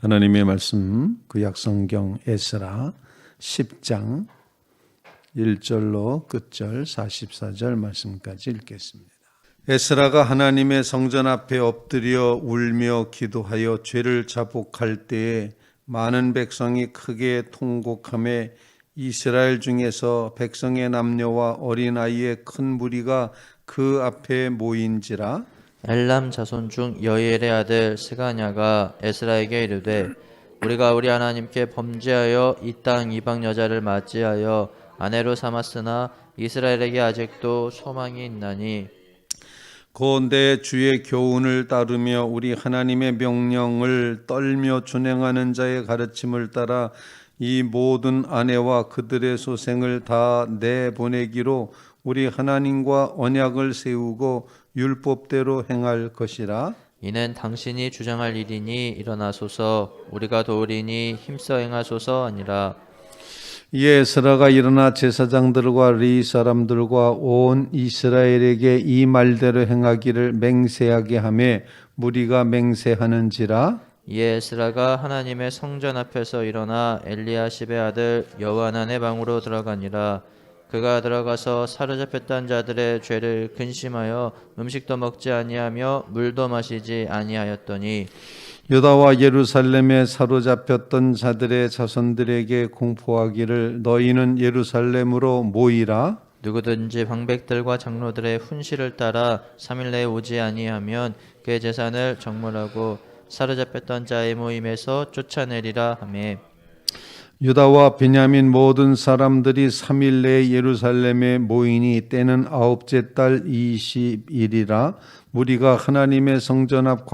하나님의 말씀 구약성경 에스라 10장 1절로 끝절 44절 말씀까지 읽겠습니다. 에스라가 하나님의 성전 앞에 엎드려 울며 기도하여 죄를 자복할 때에 많은 백성이 크게 통곡하며 이스라엘 중에서 백성의 남녀와 어린아이의 큰 무리가 그 앞에 모인지라. 엘람 자손 중 여이엘의 아들 스가냐가 에스라에게 이르되 우리가 우리 하나님께 범죄하여 이 땅 이방 여자를 맞이하여 아내로 삼았으나 이스라엘에게 아직도 소망이 있나니 고온대 주의 교훈을 따르며 우리 하나님의 명령을 떨며 준행하는 자의 가르침을 따라 이 모든 아내와 그들의 소생을 다 내보내기로 우리 하나님과 언약을 세우고 율법대로 행할 것이라. 이는 당신이 주장할 일이니 일어나소서 우리가 도우리니 힘써 행하소서 아니라. 이에 에스라가 일어나 제사장들과 리 사람들과 온 이스라엘에게 이 말대로 행하기를 맹세하게 하며 무리가 맹세하는지라. 이에 에스라가 하나님의 성전 앞에서 일어나 엘리야십의 아들 여호하난의 방으로 들어가니라. 그가 들어가서 사로잡혔던 자들의 죄를 근심하여 음식도 먹지 아니하며 물도 마시지 아니하였더니 유다와 예루살렘에 사로잡혔던 자들의 자손들에게 공포하기를 너희는 예루살렘으로 모이라. 누구든지 방백들과 장로들의 훈시를 따라 3일 내에 오지 아니하면 그의 재산을 정몰하고 사로잡혔던 자의 모임에서 쫓아내리라 하매 유다와 베냐민 모든 사람들이 3일 내에 예루살렘에 모이니 때는 9째 달 20일이라. 무리가 하나님의 성전 앞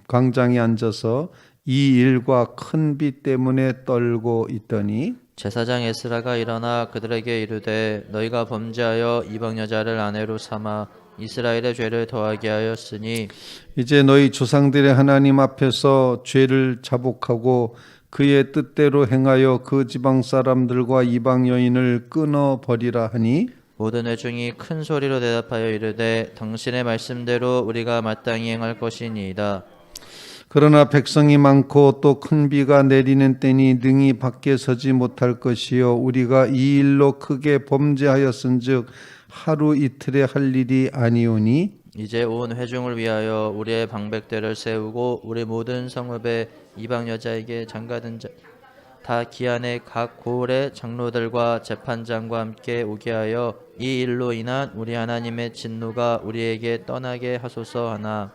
광장에 앉아서 이 일과 큰 비 때문에 떨고 있더니 제사장 에스라가 일어나 그들에게 이르되 너희가 범죄하여 이방 여자를 아내로 삼아 이스라엘의 죄를 더하게 하였으니 이제 너희 조상들의 하나님 앞에서 죄를 자복하고 그의 뜻대로 행하여 그 지방 사람들과 이방 여인을 끊어버리라 하니 모든 회중이 큰 소리로 대답하여 이르되 당신의 말씀대로 우리가 마땅히 행할 것이니이다. 그러나 백성이 많고 또 큰 비가 내리는 때니 능히 밖에 서지 못할 것이요 우리가 이 일로 크게 범죄하였은즉 하루 이틀에 할 일이 아니오니 이제 온 회중을 위하여 우리의 방백대를 세우고 우리 모든 성읍에 이방 여자에게 장가든 자 다 기한에 각 고을의 장로들과 재판장과 함께 오게 하여 이 일로 인한 우리 하나님의 진노가 우리에게 떠나게 하소서 하나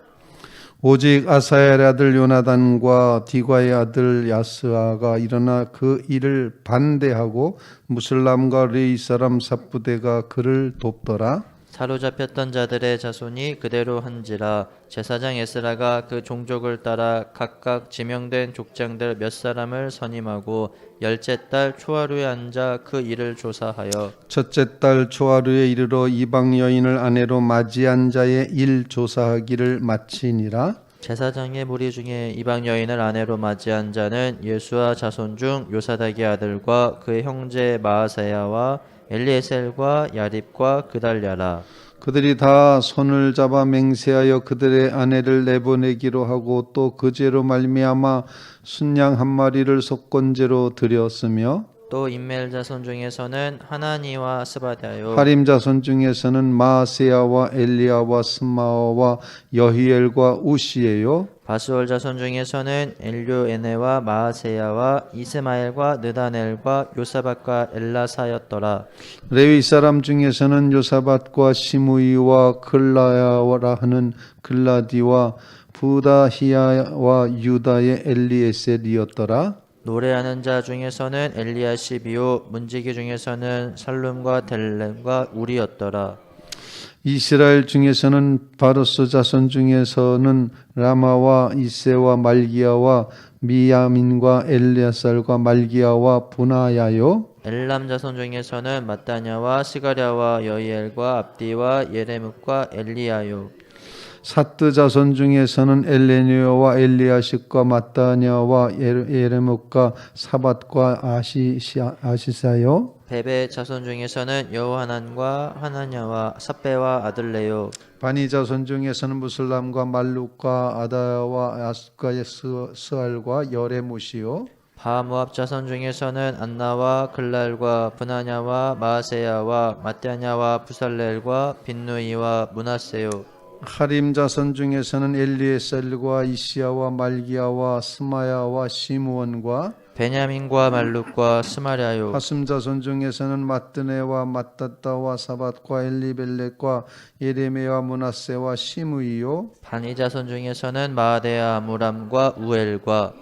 오직 아사엘의 아들 요나단과 디과의 아들 야스아가 일어나 그 일을 반대하고 무슬람과 레이 사람 삽부대가 그를 돕더라. 사로잡혔던 자들의 자손이 그대로 한지라. 제사장 에스라가 그 종족을 따라 각각 지명된 족장들 몇 사람을 선임하고 10째 달 초하루에 앉아 그 일을 조사하여 첫째 달 초하루에 이르러 이방 여인을 아내로 맞이한 자의 일 조사하기를 마치니라. 제사장의 무리 중에 이방 여인을 아내로 맞이한 자는 예수와 자손 중 요사닥의 아들과 그의 형제 마아세야와 엘리에셀과 야립과 그달랴라. 그들이 다 손을 잡아 맹세하여 그들의 아내를 내보내기로 하고 또 그 죄로 말미암아 순양 한 마리를 속건제로 드렸으며 또 인멜 자손 중에서는 하나니와 스바다요 하림 자손 중에서는 마아세야와 엘리야와 스마와 여히엘과 우시예요. 바스올 자손 중에서는 엘료에네와 마아세야와 이스마엘과 느다넬과 요사박과 엘라사였더라. 레위 사람 중에서는 요사밭과 시므이와 글라야라 하는 글라디와 부다히야와 유다의 엘리에셀이었더라. 노래하는 자 중에서는 엘리야시비요 문지기 중에서는 살룸과 델렘과 우리였더라. 이스라엘 중에서는 바로스 자손 중에서는 라마와 이세와 말기야와 미야민과 엘리아살과 말기야와 분하야요. 엘람 자손 중에서는 마따냐와 스가랴와 여이엘과 압디와 예레묵과 엘리야요. 사뜨 자손 중에서는 엘레니오와 엘리야십과 마따냐와 예레목과 사밧과 아시사요. 베베 자손 중에서는 여호하난과 하나냐와 삽배와 아들레요. 바니 자손 중에서는 무슬람과 말룩과 아다야와 아스가의 스알과 여레무시요. 바모압 자손 중에서는 안나와 글랄과 브나냐와 마아세야와 마떼냐와 부살렐과 빈누이와 문하세요. 하림 자손 중에서는 엘리에셀과 이시야와 말기야와 스마야와 시므온과 베냐민과 말룩과 스마랴요. 하슴 자손 중에서는 마뜨네와 마따따와 사밧과 엘리벨렉과 예레메와 문하세와 시므이요. 바니 자손 중에서는 마아데야 아무람과 우엘과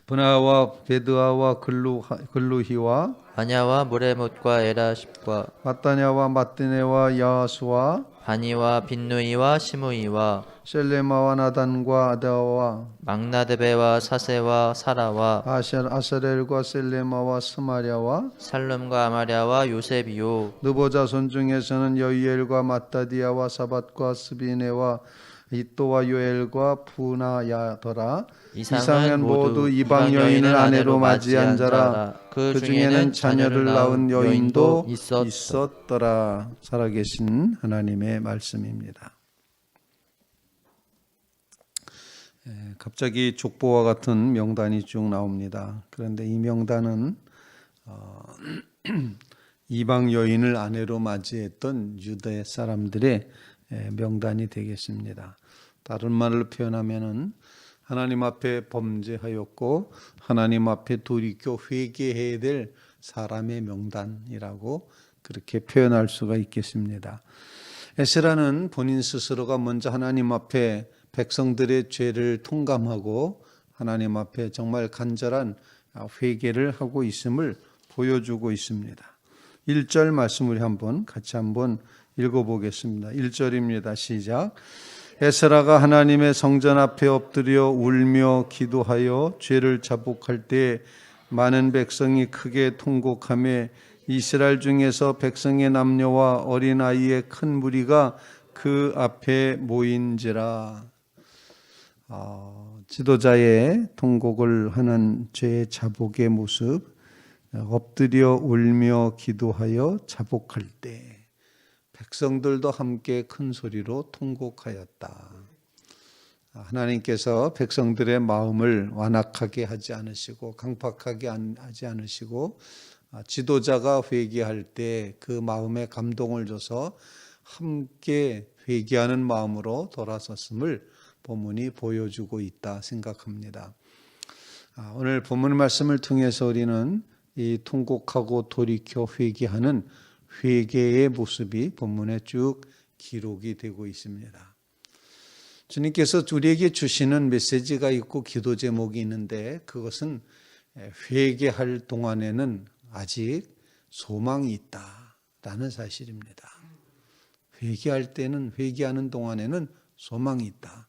브나와 베드아와 글루히와 바냐와 무레못과 에라십과 마따냐와 마뜨네와 야수와 바니와 빈누이와 시무이와 셀레마와 나단과 아다와 막나드베와 사세와 사라와 아사렐과 셀레마와 스마랴와 살룸과 아마랴와 요셉이요. 느보 자손 중에서는 여이엘과 마따디아와 사밧과 스비네와 이또와 요엘과 푸나야더라. 이상은 모두 이방 여인을 아내로 맞이한 자라. 그 중에는 자녀를 낳은 여인도 있었더라. 살아계신 하나님의 말씀입니다. 갑자기 족보와 같은 명단이 쭉 나옵니다. 그런데 이 명단은 이방 여인을 아내로 맞이했던 유대 사람들의 명단이 되겠습니다. 다른 말로 표현하면은 하나님 앞에 범죄하였고 하나님 앞에 돌이켜 회개해야 될 사람의 명단이라고 그렇게 표현할 수가 있겠습니다. 에스라는 본인 스스로가 먼저 하나님 앞에 백성들의 죄를 통감하고 하나님 앞에 정말 간절한 회개를 하고 있음을 보여주고 있습니다. 1절 말씀을 같이 한번 읽어보겠습니다. 1절입니다. 시작. 에스라가 하나님의 성전 앞에 엎드려 울며 기도하여 죄를 자복할 때 많은 백성이 크게 통곡하며 이스라엘 중에서 백성의 남녀와 어린아이의 큰 무리가 그 앞에 모인지라. 지도자의 통곡을 하는 죄 자복의 모습, 엎드려 울며 기도하여 자복할 때 백성들도 함께 큰 소리로 통곡하였다. 하나님께서 백성들의 마음을 완악하게 하지 않으시고 강팍하게 하지 않으시고 지도자가 회개할 때 그 마음에 감동을 줘서 함께 회개하는 마음으로 돌아섰음을 본문이 보여주고 있다 생각합니다. 오늘 본문 말씀을 통해서 우리는 이 통곡하고 돌이켜 회개하는 회개의 모습이 본문에 쭉 기록이 되고 있습니다. 주님께서 우리에게 주시는 메시지가 있고 기도 제목이 있는데 그것은 회개할 동안에는 아직 소망이 있다라는 사실입니다. 회개할 때는 회개하는 동안에는 소망이 있다.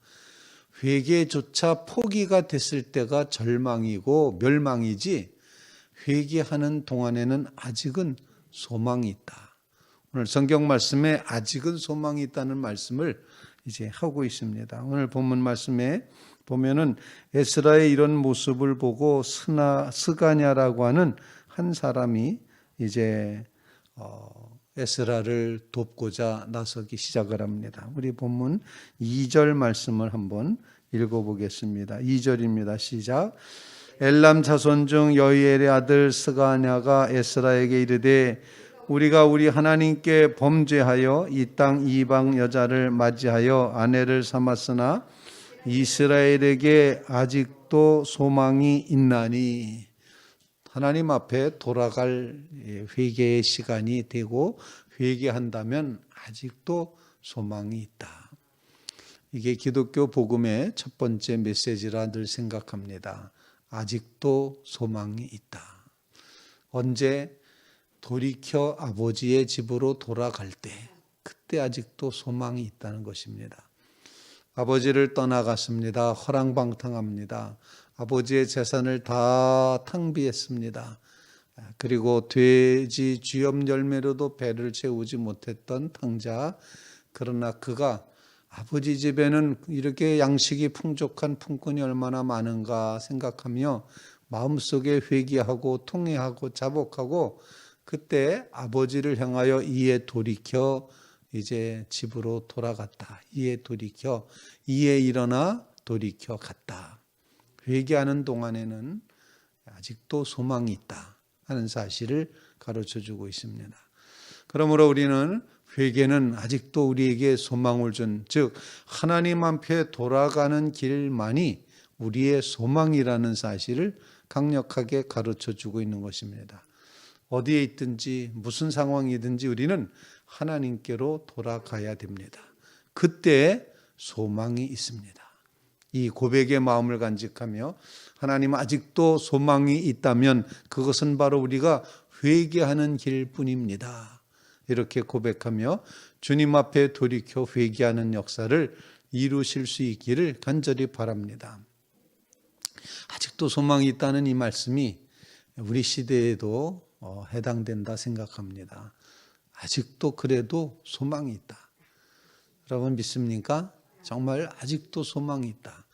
회개조차 포기가 됐을 때가 절망이고 멸망이지 회개하는 동안에는 아직은 소망이 있다. 오늘 성경 말씀에 아직은 소망이 있다는 말씀을 이제 하고 있습니다. 오늘 본문 말씀에 보면은 에스라의 이런 모습을 보고 스가냐라고 하는 한 사람이 이제 에스라를 돕고자 나서기 시작을 합니다. 우리 본문 2절 말씀을 한번 읽어보겠습니다. 2절입니다. 시작. 엘람 자손 중 여이엘의 아들 스가냐가 에스라에게 이르되 우리가 우리 하나님께 범죄하여 이 땅 이방 여자를 맞이하여 아내를 삼았으나 이스라엘에게 아직도 소망이 있나니. 하나님 앞에 돌아갈 회개의 시간이 되고 회개한다면 아직도 소망이 있다. 이게 기독교 복음의 첫 번째 메시지라 늘 생각합니다. 아직도 소망이 있다. 언제 돌이켜 아버지의 집으로 돌아갈 때 그때 아직도 소망이 있다는 것입니다. 아버지를 떠나갔습니다. 허랑방탕합니다. 아버지의 재산을 다 탕비했습니다. 그리고 돼지 쥐염 열매로도 배를 채우지 못했던 탕자. 그러나 그가 아버지 집에는 이렇게 양식이 풍족한 품꾼이 얼마나 많은가 생각하며 마음속에 회개하고 통회하고 자복하고 그때 아버지를 향하여 이에 돌이켜 이제 집으로 돌아갔다. 이에 돌이켜 이에 일어나 돌이켜 갔다. 회개하는 동안에는 아직도 소망이 있다 하는 사실을 가르쳐주고 있습니다. 그러므로 우리는 회개는 아직도 우리에게 소망을 준, 즉 하나님 앞에 돌아가는 길만이 우리의 소망이라는 사실을 강력하게 가르쳐주고 있는 것입니다. 어디에 있든지 무슨 상황이든지 우리는 하나님께로 돌아가야 됩니다. 그때 소망이 있습니다. 이 고백의 마음을 간직하며 하나님 아직도 소망이 있다면 그것은 바로 우리가 회개하는 길뿐입니다. 이렇게 고백하며 주님 앞에 돌이켜 회개하는 역사를 이루실 수 있기를 간절히 바랍니다. 아직도 소망이 있다는 이 말씀이 우리 시대에도 해당된다 생각합니다. 아직도 그래도 소망이 있다. 여러분 믿습니까? 정말 아직도 소망이 있다.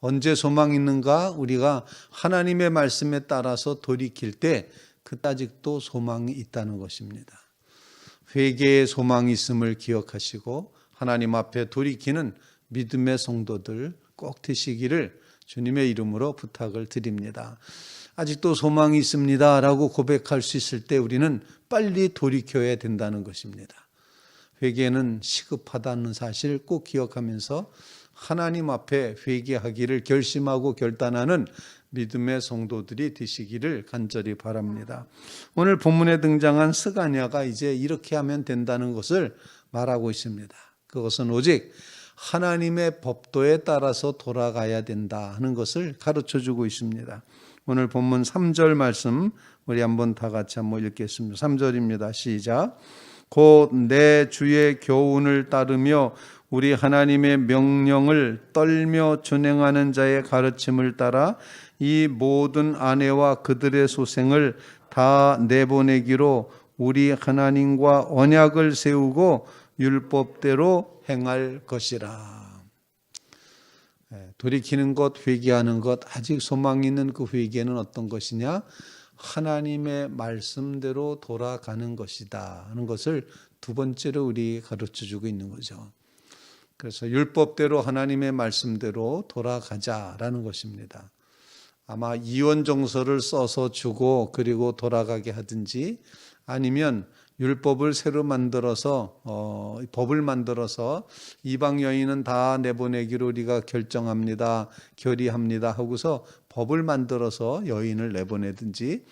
언제 소망이 있는가? 우리가 하나님의 말씀에 따라서 돌이킬 때 그때 아직도 소망이 있다는 것입니다. 회개의 소망이 있음을 기억하시고 하나님 앞에 돌이키는 믿음의 성도들 꼭 되시기를 주님의 이름으로 부탁을 드립니다. 아직도 소망이 있습니다 라고 고백할 수 있을 때 우리는 빨리 돌이켜야 된다는 것입니다. 회개는 시급하다는 사실을 꼭 기억하면서 하나님 앞에 회개하기를 결심하고 결단하는 믿음의 성도들이 되시기를 간절히 바랍니다. 오늘 본문에 등장한 스가랴가 이제 이렇게 하면 된다는 것을 말하고 있습니다. 그것은 오직 하나님의 법도에 따라서 돌아가야 된다 하는 것을 가르쳐주고 있습니다. 오늘 본문 3절 말씀 우리 한번 다 같이 한번 읽겠습니다. 3절입니다. 시작. 곧 내 주의 교훈을 따르며 우리 하나님의 명령을 떨며 준행하는 자의 가르침을 따라 이 모든 아내와 그들의 소생을 다 내보내기로 우리 하나님과 언약을 세우고 율법대로 행할 것이라. 돌이키는 것, 회개하는 것, 아직 소망이 있는 그 회개는 어떤 것이냐? 하나님의 말씀대로 돌아가는 것이다 하는 것을 두 번째로 우리 가르쳐주고 있는 거죠. 그래서 율법대로 하나님의 말씀대로 돌아가자라는 것입니다. 아마 이원정서를 써서 주고 그리고 돌아가게 하든지 아니면 율법을 새로 만들어서 법을 만들어서 이방 여인은 다 내보내기로 우리가 결정합니다. 결의합니다 하고서 법을 만들어서 여인을 내보내든지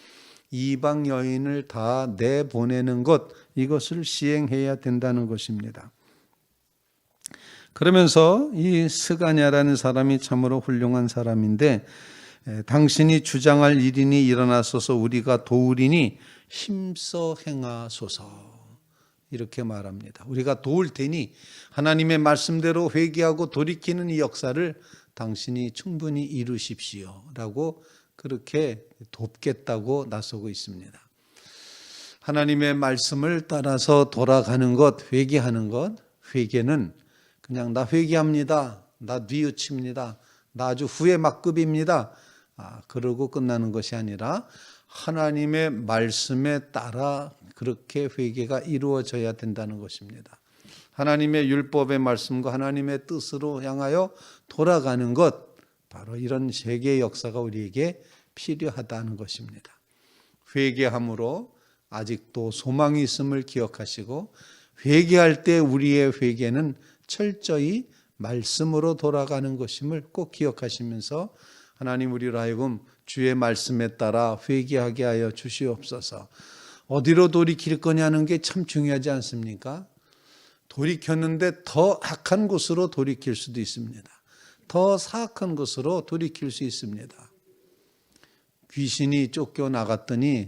이방 여인을 다 내보내는 것 이것을 시행해야 된다는 것입니다. 그러면서 이 스가랴라는 사람이 참으로 훌륭한 사람인데 당신이 주장할 일이니 일어나소서 우리가 도우리니 힘써 행하소서 이렇게 말합니다. 우리가 도울 테니 하나님의 말씀대로 회개하고 돌이키는 이 역사를 당신이 충분히 이루십시오 라고 그렇게 돕겠다고 나서고 있습니다. 하나님의 말씀을 따라서 돌아가는 것, 회개하는 것, 회개는 그냥 나 회개합니다. 나 뉘우칩니다. 나 아주 후회 막급입니다. 그러고 끝나는 것이 아니라 하나님의 말씀에 따라 그렇게 회개가 이루어져야 된다는 것입니다. 하나님의 율법의 말씀과 하나님의 뜻으로 향하여 돌아가는 것, 바로 이런 회개의 역사가 우리에게 필요하다는 것입니다. 회개함으로 아직도 소망이 있음을 기억하시고 회개할 때 우리의 회개는 철저히 말씀으로 돌아가는 것임을 꼭 기억하시면서 하나님 우리로 하여금 주의 말씀에 따라 회개하게 하여 주시옵소서. 어디로 돌이킬 거냐는 게 참 중요하지 않습니까? 돌이켰는데 더 악한 곳으로 돌이킬 수도 있습니다. 더 사악한 곳으로 돌이킬 수 있습니다. 귀신이 쫓겨나갔던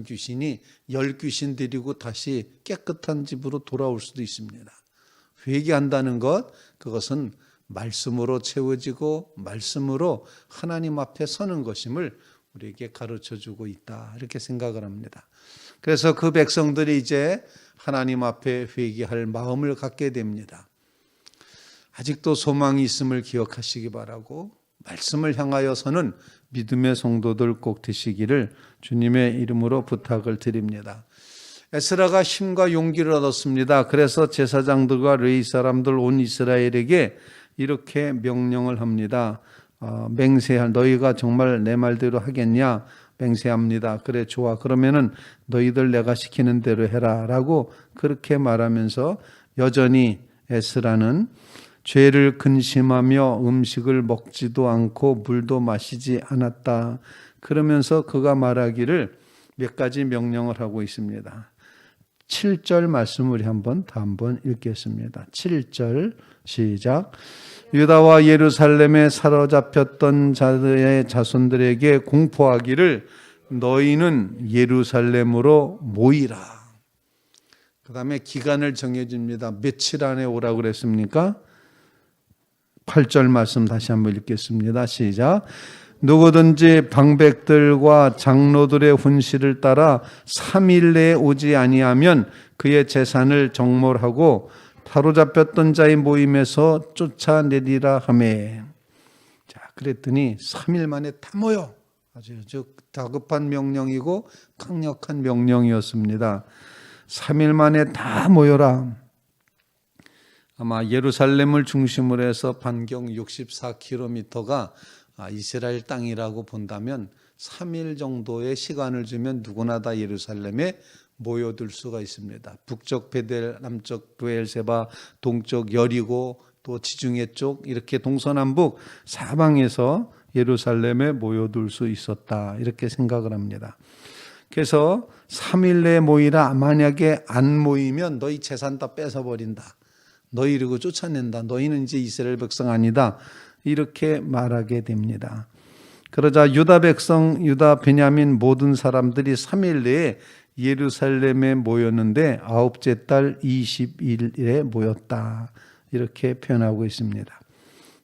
귀신이 10귀신 데리고 다시 깨끗한 집으로 돌아올 수도 있습니다. 회개한다는 것, 그것은 말씀으로 채워지고 말씀으로 하나님 앞에 서는 것임을 우리에게 가르쳐주고 있다 이렇게 생각을 합니다. 그래서 그 백성들이 이제 하나님 앞에 회개할 마음을 갖게 됩니다. 아직도 소망이 있음을 기억하시기 바라고 말씀을 향하여서는 믿음의 성도들 꼭 되시기를 주님의 이름으로 부탁을 드립니다. 에스라가 힘과 용기를 얻었습니다. 그래서 제사장들과 레위 사람들 온 이스라엘에게 이렇게 명령을 합니다. 맹세할 너희가 정말 내 말대로 하겠냐? 맹세합니다. 그래 좋아. 그러면은 너희들 내가 시키는 대로 해라 라고 그렇게 말하면서 여전히 에스라는 죄를 근심하며 음식을 먹지도 않고 물도 마시지 않았다. 그러면서 그가 말하기를 몇 가지 명령을 하고 있습니다. 7절 말씀을 우리 한번 읽겠습니다. 7절 시작. 유다와 예루살렘에 사로잡혔던 자들의 자손들에게 공포하기를 너희는 예루살렘으로 모이라. 그 다음에 기간을 정해줍니다. 며칠 안에 오라고 그랬습니까? 8절 말씀 다시 한번 읽겠습니다. 시작. 누구든지 방백들과 장로들의 훈시를 따라 3일 내에 오지 아니하면 그의 재산을 정몰하고 사로잡혔던 자의 모임에서 쫓아내리라 하매. 자, 그랬더니 3일 만에 다 모여. 아주 다급한 명령이고 강력한 명령이었습니다. 3일 만에 다 모여라. 아마 예루살렘을 중심으로 해서 반경 64km가 이스라엘 땅이라고 본다면 3일 정도의 시간을 주면 누구나 다 예루살렘에 모여들 수가 있습니다. 북쪽 베델, 남쪽 브엘세바, 동쪽 여리고, 또 지중해 쪽 이렇게 동서남북 사방에서 예루살렘에 모여들 수 있었다. 이렇게 생각을 합니다. 그래서 3일 내에 모이라. 만약에 안 모이면 너희 재산 다 뺏어버린다. 너희 이러고 쫓아낸다. 너희는 이제 이스라엘 백성 아니다. 이렇게 말하게 됩니다. 그러자 유다 백성, 유다 베냐민 모든 사람들이 3일 내에 예루살렘에 모였는데 9째 달 20일에 모였다. 이렇게 표현하고 있습니다.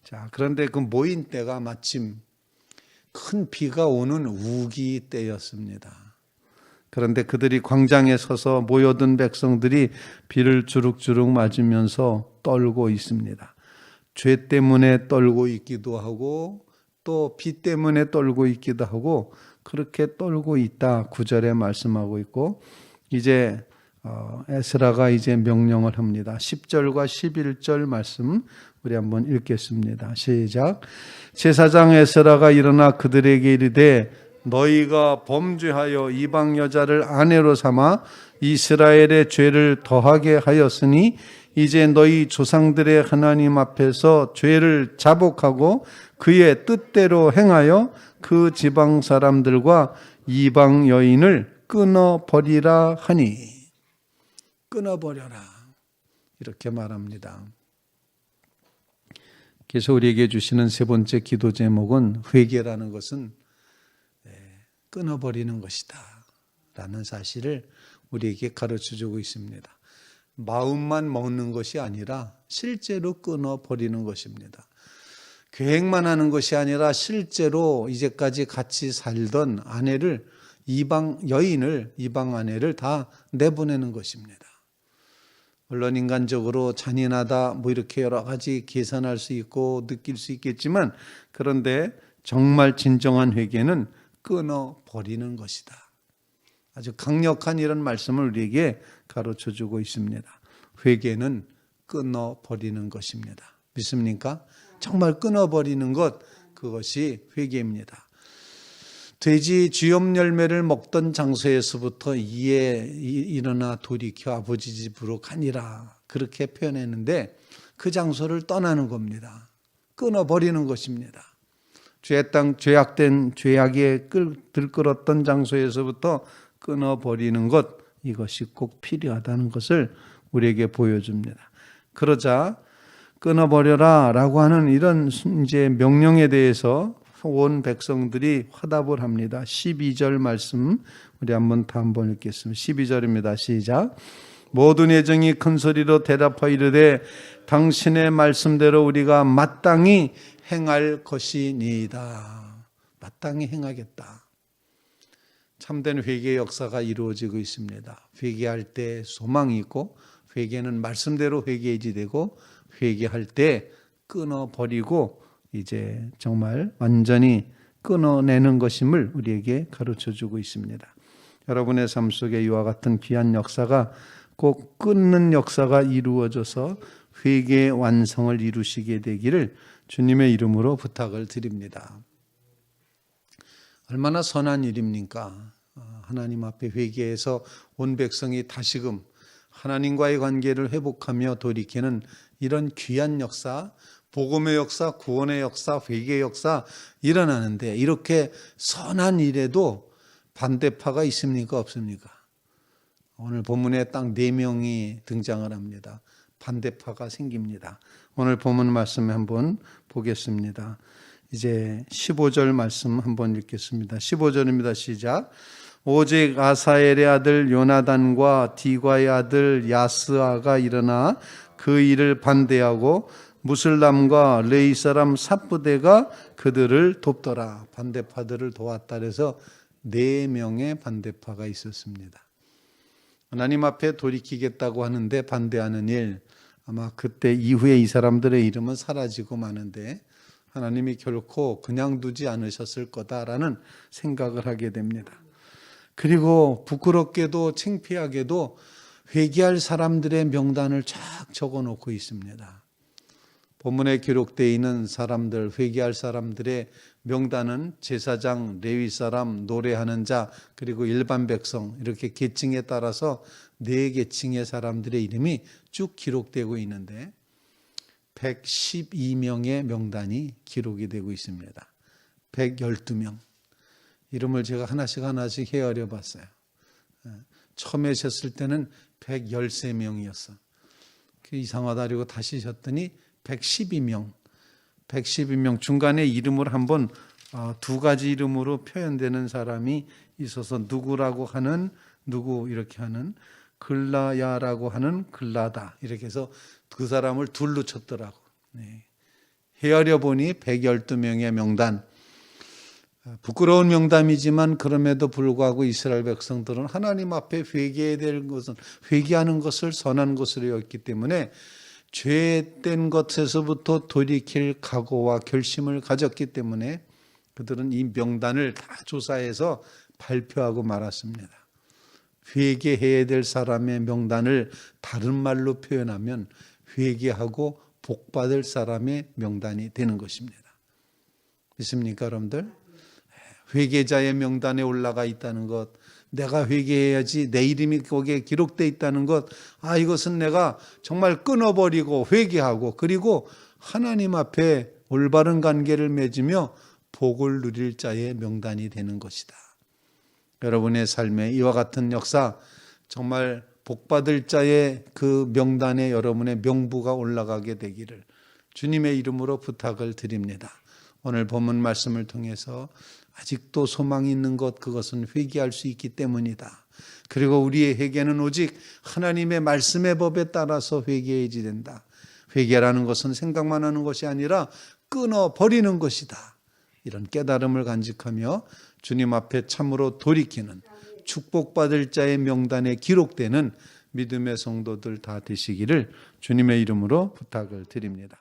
자, 그런데 그 모인 때가 마침 큰 비가 오는 우기 때였습니다. 그런데 그들이 광장에 서서 모여든 백성들이 비를 주룩주룩 맞으면서 떨고 있습니다. 죄 때문에 떨고 있기도 하고 또 비 때문에 떨고 있기도 하고 그렇게 떨고 있다. 9절에 말씀하고 있고 이제 에스라가 이제 명령을 합니다. 10절과 11절 말씀 우리 한번 읽겠습니다. 시작. 제사장 에스라가 일어나 그들에게 이르되 너희가 범죄하여 이방 여자를 아내로 삼아 이스라엘의 죄를 더하게 하였으니 이제 너희 조상들의 하나님 앞에서 죄를 자복하고 그의 뜻대로 행하여 그 지방 사람들과 이방 여인을 끊어버리라 하니. 끊어버려라. 이렇게 말합니다. 그래서 우리에게 주시는 세 번째 기도 제목은 회개라는 것은 끊어버리는 것이다 라는 사실을 우리에게 가르쳐주고 있습니다. 마음만 먹는 것이 아니라 실제로 끊어버리는 것입니다. 계획만 하는 것이 아니라 실제로 이제까지 같이 살던 아내를 이방 여인을 이방 아내를 다 내보내는 것입니다. 물론 인간적으로 잔인하다 뭐 이렇게 여러 가지 계산할 수 있고 느낄 수 있겠지만 그런데 정말 진정한 회개는 끊어버리는 것이다. 아주 강력한 이런 말씀을 우리에게 가르쳐주고 있습니다. 회개는 끊어버리는 것입니다. 믿습니까? 정말 끊어버리는 것, 그것이 회개입니다. 돼지 쥐염 열매를 먹던 장소에서부터 이에 일어나 돌이켜 아버지 집으로 가니라 그렇게 표현했는데 그 장소를 떠나는 겁니다. 끊어버리는 것입니다. 죄악에 들끓었던 장소에서부터 끊어버리는 것, 이것이 꼭 필요하다는 것을 우리에게 보여줍니다. 그러자 끊어버려라 라고 하는 이런 이제 명령에 대해서 온 백성들이 화답을 합니다. 12절 말씀 우리 한번 읽겠습니다. 12절입니다. 시작. 모든 예정이 큰 소리로 대답하여 이르되 당신의 말씀대로 우리가 마땅히 행할 것이니이다. 마땅히 행하겠다. 참된 회개의 역사가 이루어지고 있습니다. 회개할 때 소망이 있고 회개는 말씀대로 회개해야지 되고 회개할 때 끊어버리고 이제 정말 완전히 끊어내는 것임을 우리에게 가르쳐주고 있습니다. 여러분의 삶 속에 이와 같은 귀한 역사가 꼭 끊는 역사가 이루어져서 회개의 완성을 이루시게 되기를 주님의 이름으로 부탁을 드립니다. 얼마나 선한 일입니까? 하나님 앞에 회개해서 온 백성이 다시금 하나님과의 관계를 회복하며 돌이키는 이런 귀한 역사, 복음의 역사, 구원의 역사, 회개의 역사 일어나는데 이렇게 선한 일에도 반대파가 있습니까? 없습니까? 오늘 본문에 딱 4명이 등장을 합니다. 반대파가 생깁니다. 오늘 본문 말씀 한번 보겠습니다. 이제 15절 말씀 한번 읽겠습니다. 15절입니다. 시작. 오직 아사엘의 아들 요나단과 디과의 아들 야스아가 일어나 그 일을 반대하고 무슬람과 레이 사람 삽부대가 그들을 돕더라. 반대파들을 도왔다. 그래서 4명의 반대파가 있었습니다. 하나님 앞에 돌이키겠다고 하는데 반대하는 일, 아마 그때 이후에 이 사람들의 이름은 사라지고 마는데 하나님이 결코 그냥 두지 않으셨을 거다라는 생각을 하게 됩니다. 그리고 부끄럽게도 창피하게도 회개할 사람들의 명단을 쫙 적어놓고 있습니다. 본문에 기록되어 있는 사람들, 회개할 사람들의 명단은 제사장, 레위 사람, 노래하는 자, 그리고 일반 백성 이렇게 계층에 따라서 4계층의 사람들의 이름이 쭉 기록되고 있는데 112명의 명단이 기록이 되고 있습니다. 112명. 이름을 제가 하나씩 헤아려 봤어요. 처음에 셨을 때는 113명이었어. 이상하다 그리고 다시 셨더니 112명. 112명 중간에 이름을 한번 2가지 이름으로 표현되는 사람이 있어서 누구라고 하는 누구 이렇게 하는 글라야라고 하는 글라다 이렇게 해서 그 사람을 둘로 쳤더라고. 네. 헤아려 보니 112명의 명단. 부끄러운 명단이지만 그럼에도 불구하고 이스라엘 백성들은 하나님 앞에 회개해야 될 것은 회개하는 것을 선한 것으로 여겼기 때문에 죄된 것에서부터 돌이킬 각오와 결심을 가졌기 때문에 그들은 이 명단을 다 조사해서 발표하고 말았습니다. 회개해야 될 사람의 명단을 다른 말로 표현하면 회개하고 복받을 사람의 명단이 되는 것입니다. 믿습니까, 여러분들? 회개자의 명단에 올라가 있다는 것, 내가 회개해야지 내 이름이 거기에 기록되어 있다는 것, 이것은 내가 정말 끊어버리고 회개하고 그리고 하나님 앞에 올바른 관계를 맺으며 복을 누릴 자의 명단이 되는 것이다. 여러분의 삶에 이와 같은 역사, 정말 복받을 자의 그 명단에 여러분의 명부가 올라가게 되기를 주님의 이름으로 부탁을 드립니다. 오늘 본문 말씀을 통해서 아직도 소망이 있는 것, 그것은 회개할 수 있기 때문이다. 그리고 우리의 회개는 오직 하나님의 말씀의 법에 따라서 회개해야지 된다. 회개라는 것은 생각만 하는 것이 아니라 끊어버리는 것이다. 이런 깨달음을 간직하며 주님 앞에 참으로 돌이키는 축복받을 자의 명단에 기록되는 믿음의 성도들 다 되시기를 주님의 이름으로 부탁을 드립니다.